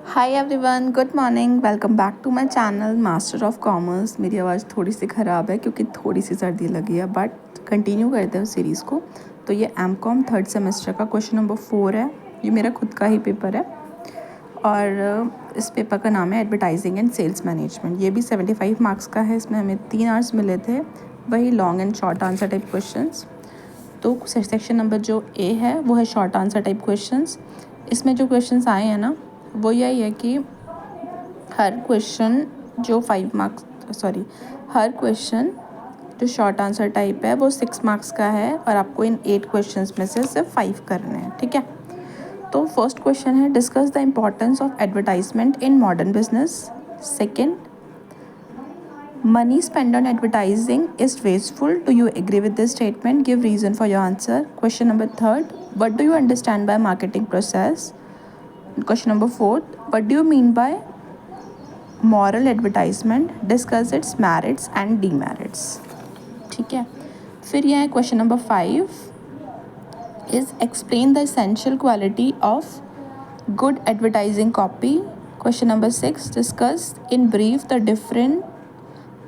Hi everyone, good morning. Welcome back to my channel master of commerce. मेरी आवाज़ थोड़ी सी ख़राब है क्योंकि थोड़ी सी सर्दी लगी है, बट कंटिन्यू करते हैं उस सीरीज़ को। तो ये एम.कॉम थर्ड सेमेस्टर का क्वेश्चन नंबर 4 है। ये मेरा खुद का ही पेपर है और इस पेपर का नाम है एडवर्टाइजिंग एंड सेल्स मैनेजमेंट। ये भी 75 मार्क्स का है। इसमें हमें 3 आवर्स मिले थे, वही long and short answer type questions. तो सेक्शन नंबर जो ए है वो है शॉर्ट आंसर टाइप क्वेश्चंस। इसमें जो क्वेश्चंस आए हैं ना, वो यही है कि हर क्वेश्चन जो 5 मार्क्स हर क्वेश्चन जो शॉर्ट आंसर टाइप है वो 6 मार्क्स का है और आपको इन 8 क्वेश्चंस में से सिर्फ 5 करने हैं, ठीक है। तो फर्स्ट क्वेश्चन है, discuss the importance of advertisement in modern business. Second, money spent on advertising is wasteful. Do you agree with this statement? Give reason for your answer. Question number third, what do you understand by marketing process? Question number fourth, what do you mean by moral advertisement? Discuss its merits and demerits. ठीक है। फिर यह है question number 5 is explain the essential quality of good advertising copy. Question number 6, discuss in brief the different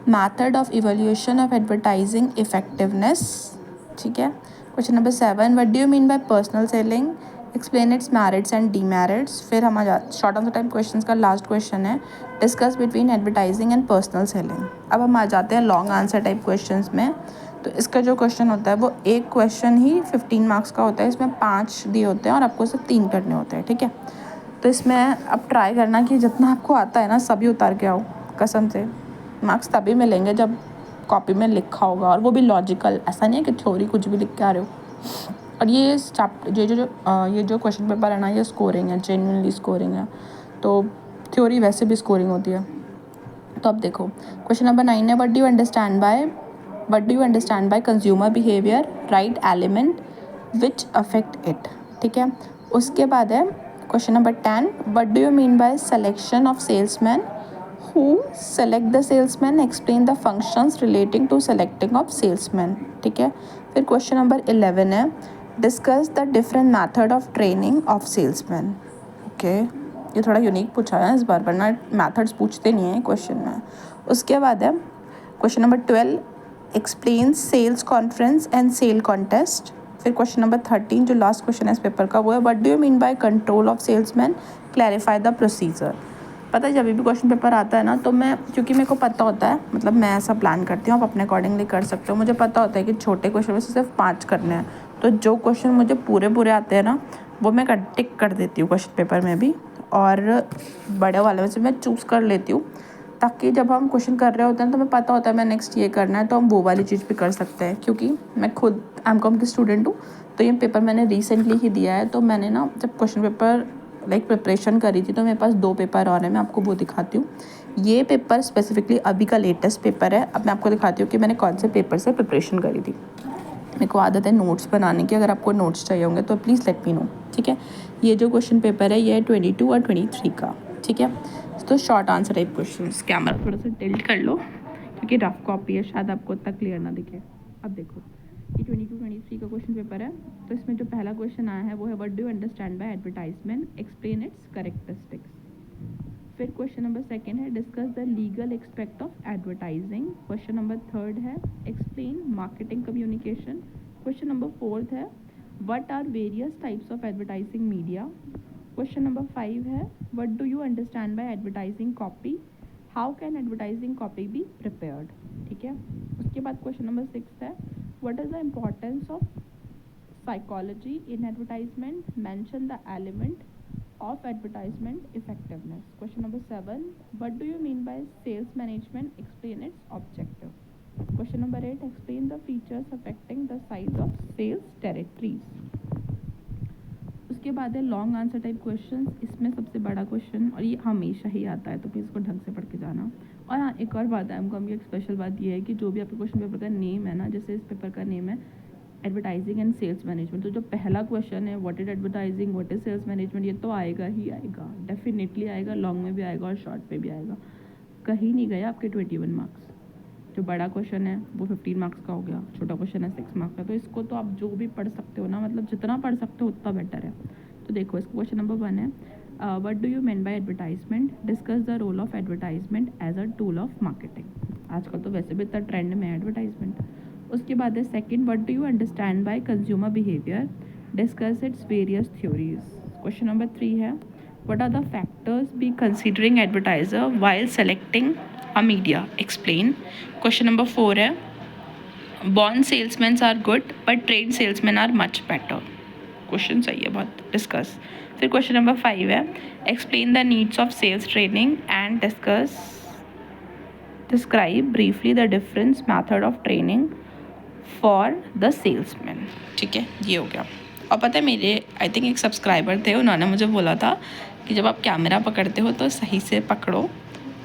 method of evaluation of advertising effectiveness. ठीक है। Question number 7, what do you mean bye personal selling? Explain it's merits and demerits. फिर हमारा short answer type questions का last question है, discuss between advertising and personal selling. अब हम आ जाते हैं लॉन्ग आंसर टाइप क्वेश्चंस में। तो इसका जो क्वेश्चन होता है वो एक क्वेश्चन ही 15 मार्क्स का होता है। इसमें 5 दिए होते हैं और आपको सिर्फ 3 करने होते हैं, ठीक है। तो इसमें अब ट्राई करना कि जितना आपको आता है ना सभी उतार के आओ, कसम से। मार्क्स तभी मिलेंगे जब कॉपी में लिखा होगा, और वो भी लॉजिकल। ऐसा नहीं है कि थ्योरी कुछ भी लिख के आ रहे हो। और ये चैप्टर ये जो क्वेश्चन पेपर है ना, ये स्कोरिंग है, जेन्युइनली स्कोरिंग है। तो थ्योरी वैसे भी स्कोरिंग होती है। तो अब देखो क्वेश्चन नंबर 9 है, what do you understand by consumer behaviour? Right element which affect it, ठीक है। उसके बाद है question number 10, what do you mean bye selection of salesman? Who select the salesman? Explain the functions relating to selecting of salesman, ठीक है। फिर question number 11 है, discuss the different method of training of salesman. Okay, ये थोड़ा unique पूछा है इस बार, वरना मैथड्स पूछते नहीं हैं क्वेश्चन में। उसके बाद है question number 12, explain sales conference and sale contest. फिर क्वेश्चन नंबर 13 जो लास्ट क्वेश्चन है इस पेपर का, वो है, what do you mean by control of salesman? Clarify the procedure. पता है जब भी क्वेश्चन पेपर आता है ना, तो मैं, क्योंकि मेरे को पता होता है, मतलब मैं ऐसा प्लान करती हूँ, आप अपने अकॉर्डिंगली कर सकते हो। मुझे पता होता है कि छोटे क्वेश्चन में से सिर्फ 5 करने हैं, तो जो क्वेश्चन मुझे पूरे पूरे आते हैं ना, वो मैं टिक कर देती हूँ क्वेश्चन पेपर में भी, और बड़े वाले में से मैं चूज़ कर लेती हूँ, ताकि जब हम क्वेश्चन कर रहे होते हैं तो हमें पता होता है मैं नेक्स्ट ये करना है, तो हम वो वाली चीज़ भी कर सकते हैं। क्योंकि मैं खुद एम.कॉम की स्टूडेंट हूँ, तो ये पेपर मैंने रिसेंटली ही दिया है। तो मैंने ना जब क्वेश्चन पेपर प्रिपरेशन करी थी, तो मेरे पास 2 पेपर और हैं, मैं आपको वो दिखाती हूँ। ये पेपर स्पेसिफिकली अभी का लेटेस्ट पेपर है। अब मैं आपको दिखाती हूँ कि मैंने कौन से पेपर से प्रिपरेशन करी थी। मेरे को आदत है नोट्स बनाने की, अगर आपको नोट्स चाहिए होंगे तो प्लीज़ लेट मी नो, ठीक है। ये जो क्वेश्चन पेपर है ये है 22 और 23 का, ठीक है। तो short answer type question. Camera थोड़ा सा टिल्ट कर लो क्योंकि रफ कॉपी है, शायद आपको उतना क्लियर ना दिखे। अब देखो ये 22-23 का क्वेश्चन पेपर है। तो इसमें जो पहला क्वेश्चन आया है वो है, what do you understand by advertisement? Explain its characteristics. फिर क्वेश्चन नंबर 2 है, discuss the legal aspect of advertising. Question number 3 है, explain marketing communication. Question number 4 है, what are various types of advertising media. Question number 5 है, what do you understand by advertising copy? How can advertising copy be prepared, ठीक है। उसके बाद question number 6 है, what is the importance of psychology in advertisement? Mention the element of advertisement effectiveness. Question number 7, what do you mean by sales management? Explain its objective. Question number 8, explain the features affecting the size of sales territories. उसके बाद है long answer type question. इसमें सबसे बड़ा question, और ये हमेशा ही आता है, तो प्लीज़ इसको ढंग से पढ़ के जाना। और हाँ, एक और बात है, हमको एक स्पेशल बात ये है कि जो भी आपके क्वेश्चन पेपर का नेम है ना, जैसे इस पेपर का नेम है एडवर्टाइजिंग एंड सेल्स मैनेजमेंट, तो जो पहला क्वेश्चन है, what is advertising, what is sales management, ये तो आएगा ही आएगा, डेफिनेटली आएगा। लॉन्ग में भी आएगा और शॉर्ट में भी आएगा। कहीं नहीं गया आपके 21 मार्क्स। जो बड़ा क्वेश्चन है वो 15 मार्क्स का हो गया, छोटा क्वेश्चन है 6 मार्क्स का। तो इसको तो आप जो भी पढ़ सकते हो ना, मतलब जितना पढ़ सकते हो उतना बेटर है। तो देखो इसका क्वेश्चन नंबर 1 है, what do you mean by advertisement, discuss the role of advertisement as a tool of marketing. आजकल तो वैसे भी इतना ट्रेंड में है एडवर्टाइजमेंट। उसके बाद है second, what do you understand by consumer behaviour, discuss its various theories. Question number 3 है, what are the factors be considering advertiser while selecting a media, explain. Question number 4 है, born salesman are good but trade salesman are much better. Question सही है बहुत, discuss. फिर question number 5 है, explain the needs of sales training and describe briefly the difference method of training for the salesman. ठीक है, ये हो गया। और पता है मेरे आई थिंक एक सब्सक्राइबर थे, उन्होंने मुझे बोला था कि जब आप कैमरा पकड़ते हो तो सही से पकड़ो,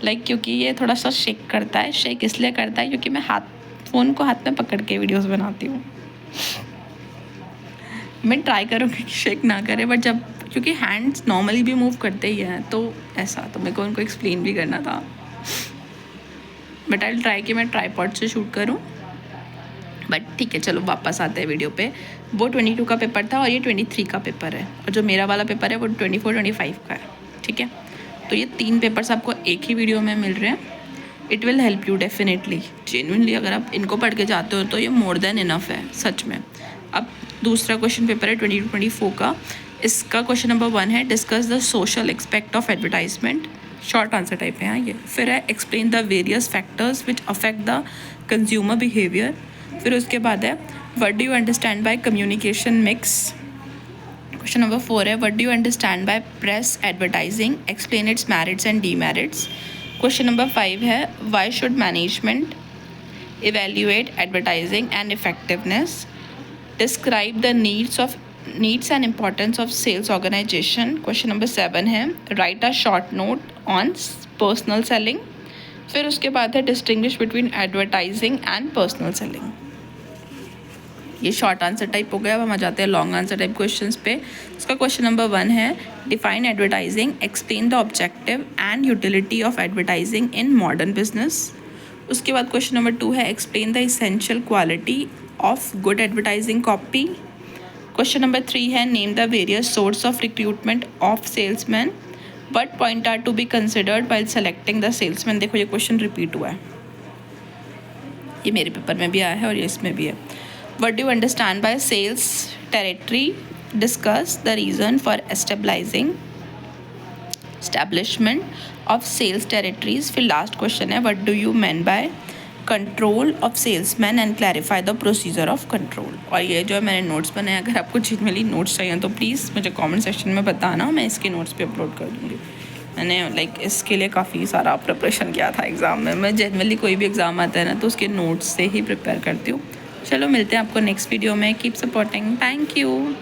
क्योंकि ये थोड़ा सा शेक करता है। शेक इसलिए करता है क्योंकि मैं फ़ोन को हाथ में पकड़ के वीडियोस बनाती हूँ। मैं ट्राई करूँगी कि शेक ना करे, बट जब क्योंकि हैंड्स नॉर्मली भी मूव करते ही हैं तो ऐसा, तो मेरे को उनको एक्सप्लेन भी करना था। बट आई ट्राई कि मैं ट्राईपॉड से शूट करूँ। बट ठीक है, चलो वापस आते हैं वीडियो पे। वो 22 का पेपर था और ये 23 का पेपर है, और जो मेरा वाला पेपर है वो 24-25 का है। ठीक है, तो ये 3 पेपर्स आपको एक ही वीडियो में मिल रहे हैं। It will help you definitely, genuinely. अगर आप इनको पढ़ के जाते हो तो ये मोर देन इनफ है सच में। अब दूसरा क्वेश्चन पेपर है 22-24 का। इसका क्वेश्चन नंबर 1 है, discuss the social expect of advertisement. Short answer type है ये। फिर है, explain the various factors which affect the consumer behaviour. फिर उसके बाद है, what do you understand by communication mix. Question number 4 है, what do you understand bye press advertising, explain it's merits and demerits. Question number 5 है, why should management evaluate advertising and effectiveness, describe the needs and importance of sales organization. Question number 7 है, write a short note on personal selling. फिर उसके बाद है, distinguish between advertising and personal selling. ये short answer type हो गया। अब हम आ जाते हैं लॉन्ग आंसर टाइप क्वेश्चंस पे। इसका क्वेश्चन नंबर 1 है, define advertising, explain the objective and utility of advertising in modern business. उसके बाद क्वेश्चन नंबर 2 है, explain the essential quality of good advertising copy. Question number 3 है, name the various source of recruitment of salesman, what point are to be considered while selecting the salesman. देखो ये question repeat हुआ है, ये मेरे paper में भी आया है और ये इसमें भी है। What do you understand by sales territory, discuss the reason for establishment of sales territories. फिर लास्ट क्वेश्चन है, what do you mean by control of salesman and clarify the procedure of control. और ये जो है मैंने notes बनाए, अगर आपको जेन्युइनली नोट्स चाहिए तो प्लीज़ मुझे कमेंट सेक्शन में बताना, मैं इसके नोट्स पे अपलोड कर दूँगी। मैंने इसके लिए काफ़ी सारा प्रिपरेशन किया था एग्ज़ाम में। मैं जेन्युइनली कोई भी एग्ज़ाम आता है ना तो उसके नोट्स से ही प्रिपेयर करती हूँ। चलो मिलते हैं आपको नेक्स्ट वीडियो में। Keep supporting, thank you.